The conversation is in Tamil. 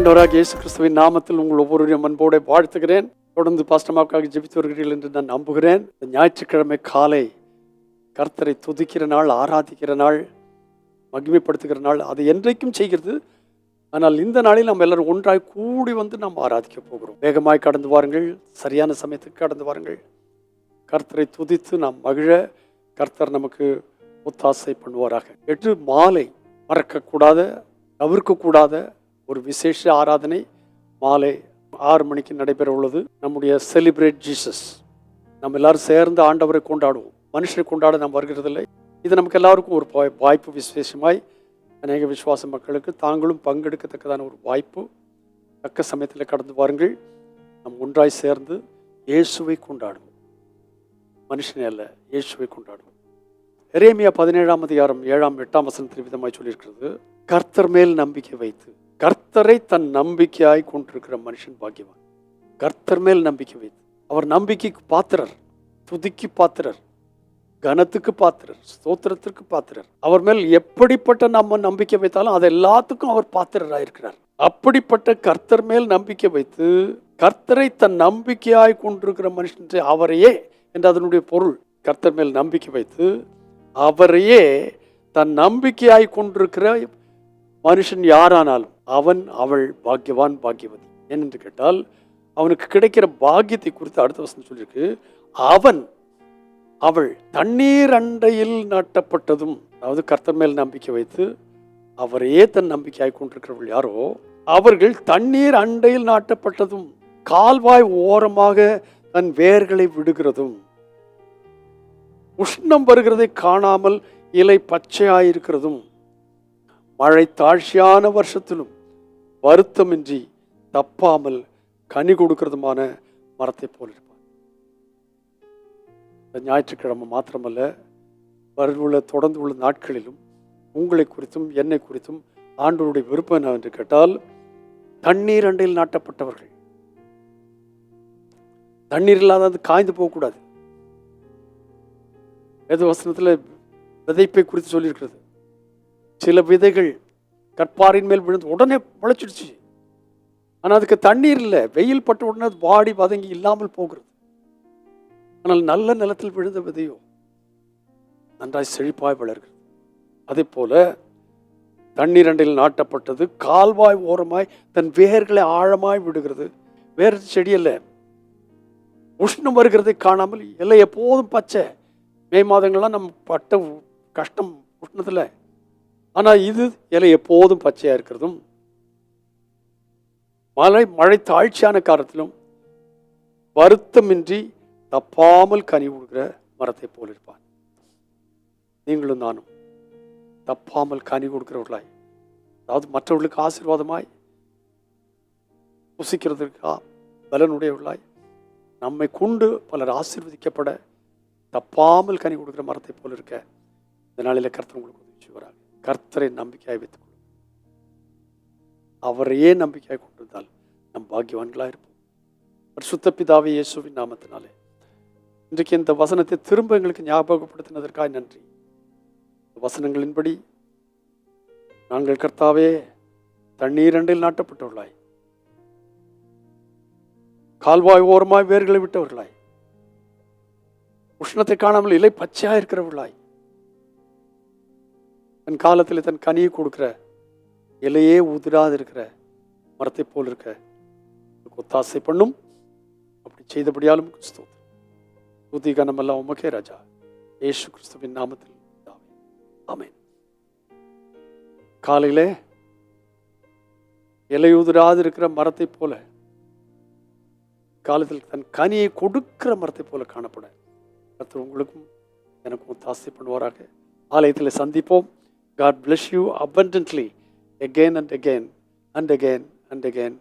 ஆண்டவராகிய இயேசு கிறிஸ்துவின் நாமத்தில் உங்கள் ஒவ்வொருவரையும் அன்போடு வாழ்த்துகிறேன். தொடர்ந்து பாஸ்டமாவுக்காக ஜெபித்து வருகிறீர்கள் என்று நான் நம்புகிறேன். ஞாயிற்றுக்கிழமை காலை கர்த்தரை துதிக்கிற நாள், ஆராதிக்கிற நாள், மகிமைப்படுத்துகிற நாள். அது என்றைக்கும் செய்கிறது. ஆனால் இந்த நாளில் நம்ம எல்லாரும் ஒன்றாய் கூடி வந்து நாம் ஆராதிக்க போகிறோம். வேகமாய் கடந்து வாருங்கள், சரியான சமயத்துக்கு கடந்து வாருங்கள். கர்த்தரை துதித்து நாம் மகிழ கர்த்தர் நமக்கு ஒத்தாசை பண்ணுவாராக. 8 மாலை மறக்கக்கூடாத, தவிர்க்கக்கூடாத ஒரு விசேஷ ஆராதனை மாலை 6 மணிக்கு நடைபெற உள்ளது. நம்முடைய செலிப்ரேட் ஜீசஸ். நம்ம எல்லாரும் சேர்ந்து ஆண்டவரை கொண்டாடுவோம். மனுஷனை கொண்டாட நாம் வருகிறதில்லை. இது நமக்கு எல்லாருக்கும் ஒரு வாய்ப்பு. விசேஷமாய் அநேக விசுவாச மக்களுக்கு தாங்களும் பங்கெடுக்கத்தக்கதான ஒரு வாய்ப்பு. தக்க சமயத்தில் கடந்து வாருங்கள். நம் ஒன்றாய் சேர்ந்து இயேசுவை கொண்டாடுவோம். மனுஷனே அல்ல, இயேசுவை கொண்டாடுவோம். எரேமியா 17ஆம் அதிகாரம் 7ஆம் 8ஆம் வசனத்தில் விதமாய் சொல்லியிருக்கிறது, கர்த்தர் மேல் நம்பிக்கை வைத்து கர்த்தரை தன் நம்பிக்கையாய் கொண்டிருக்கிற மனுஷன் பாக்கியவான். கர்த்தர் மேல் நம்பிக்கை வைத்து, அவர் நம்பிக்கைக்கு பாத்திரர், துதிக்கு பாத்திரர், கனத்துக்கு பாத்திரர், ஸ்தோத்திரத்திற்கு பாத்திரர். அவர் மேல் எப்படிப்பட்ட நம்ம நம்பிக்கை வைத்தாலும் அது எல்லாத்துக்கும் அவர் பாத்திரராக இருக்கிறார். அப்படிப்பட்ட கர்த்தர் மேல் நம்பிக்கை வைத்து கர்த்தரை தன் நம்பிக்கையாய் கொண்டிருக்கிற மனுஷன், அவரையே என்று அதனுடைய பொருள். கர்த்தர் மேல் நம்பிக்கை வைத்து அவரையே தன் நம்பிக்கையாய் கொண்டிருக்கிற மனுஷன் யாரானாலும் அவன் அவள் பாக்கியவான், பாக்கியவதி. ஏனென்று கேட்டால் அவனுக்கு கிடைக்கிற பாக்கியத்தை குறித்து அடுத்த வசனம் சொல்லியிருக்கு, அவன் அவள் தண்ணீர் அண்டையில் நாட்டப்பட்டதும். அதாவது கர்த்தர் மேல் நம்பிக்கை வைத்து அவரையே தன் நம்பிக்கையாய் கொண்டிருக்கிறவர்கள் யாரோ அவர்கள் தண்ணீர் அண்டையில் நாட்டப்பட்டதும், கால்வாய் ஓரமாக தன் வேர்களை விடுகிறதும், உஷ்ணம் வருகிறதை காணாமல் இலை பச்சையாயிருக்கிறதும், மழை தாழ்ச்சியான வருஷத்திலும் வருத்தமின்றி தப்பாமல் கனி கொடுக்கிறதுமான மரத்தை போல் இருப்பார். ஞாயிற்றுக்கிழமை மாத்திரமல்ல, வருள்ள தொடர்ந்து உள்ள நாட்களிலும் உங்களை குறித்தும் என்னை குறித்தும் ஆண்டவருடைய விருப்பம் என்ன என்று கேட்டால், தண்ணீர் அண்டையில் நாட்டப்பட்டவர்கள். தண்ணீர் இல்லாத காய்ந்து போகக்கூடாது. வேத வசனத்தில் விதைப்பை குறித்து சொல்லியிருக்கிறது. சில விதைகள் கற்பாரின் மேல் விழுந்து உடனே முளைச்சிடுச்சு. ஆனால் அதுக்கு தண்ணீர் இல்லை. வெயில் பட்ட உடனே அது வாடி வதங்கி இல்லாமல் போகிறது. ஆனால் நல்ல நிலத்தில் விழுந்த விதையோ நன்றாய் செழிப்பாய் வளர்கிறது. அதே போல தண்ணீர் அண்டையில் நாட்டப்பட்டது கால்வாய் ஓரமாய் தன் வேர்களை ஆழமாய் விடுகிறது. வேறு செடி அல்ல. உஷ்ணம் வருகிறதை காணாமல் இலை எப்போதும் பச்சை. மே மாதங்கள்லாம் நம்ம பட்ட கஷ்டம் உஷ்ணத்தில். ஆனால் இது இலை எப்போதும் பச்சையாக இருக்கிறதும், மழை தாழ்ச்சியான காலத்திலும் வருத்தமின்றி தப்பாமல் கனி கொடுக்கிற மரத்தை போல் இருப்பான். நீங்களும் நானும் தப்பாமல் கனி கொடுக்கிறவர்களாய், அதாவது மற்றவர்களுக்கு ஆசீர்வாதமாய், புசிக்கிறதுக்கா பலனுடையவர்களாய், நம்மை கொண்டு பலர் ஆசீர்வதிக்கப்பட தப்பாமல் கனி கொடுக்கிற மரத்தை போல் இருக்க இந்த நாளில் கர்த்தர் உங்களுக்கு உதவி செய்வாராக. கர்த்தரை நம்பிக்கையாய் வைத்துக் கொள்ளும். அவரையே நம்பிக்கையாய் கொண்டிருந்தால் நம் பாக்கியவான்களாக இருப்போம். பரிசுத்த பிதாவே இயேசுவின் நாமத்தினாலே இன்றைக்கு இந்த வசனத்தை திரும்ப எங்களுக்கு ஞாபகப்படுத்தினதற்காக நன்றி. வசனங்களின்படி நாங்கள் கர்த்தாவே தண்ணீர் அண்டையில் நாட்டப்பட்டவர்களாய், கால்வாய் ஓரமாய் வேர்களை விட்டவர்களாய், உஷ்ணத்தை காணாமல் இலை பச்சையாக இருக்கிறவர்களாய், தன் காலத்தில் தன் கனியை கொடுக்கிற, இலையே உதிராது இருக்கிற மரத்தை போல் இருக்க ஒத்தாசை பண்ணும். அப்படி செய்தபடியாலும் கிறிஸ்துவ துதி கனமெல்லாம் உமக்கே ராஜா, இயேசு கிறிஸ்துவின் நாமத்தில் ஆமென். காலையிலே இலையுதிராது இருக்கிற மரத்தை போல, காலத்தில் தன் கனியை கொடுக்கிற மரத்தை போல காணப்பட கர்த்தர் உங்களுக்கும் எனக்கும் ஒத்தாசை பண்ணுவாராக. ஆலயத்தில் சந்திப்போம். God bless you abundantly again and again and again and again